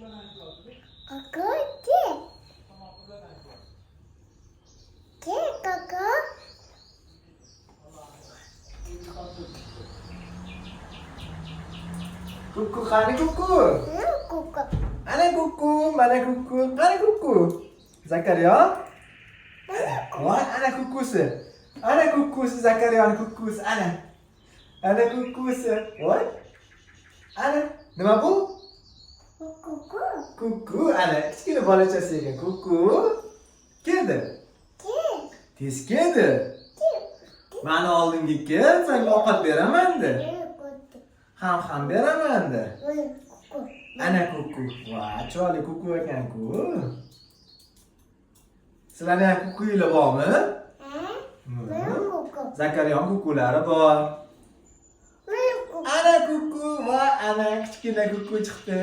Kaka, ke? Ke, kaka? Kuku qani kuku? Kuku. Ana kuku, mana kuku? Qani kuku? Zakariya? Voy, ana kukusi. Ana kukusi Zakariyani kukusi ana. Ana kukusi. Voy. Ana, nima bu? Kuku. Kuku, ana kichkina bolachasi ekan. Kuku. Keldi. Ke? Tez keldi. Mani oldimga kel, senga ovqat beraman-da. Kuku. Ham beraman-da. Kuku. Ana kuku. Voy, chiroyli kuku ekan-ku. Sizlarning ham kukuylar bormi? Mana kuku. Zakariyaning kukulari bor. Mana kuku. Ana kuku, voy, ana kichkina kuku chiqdi.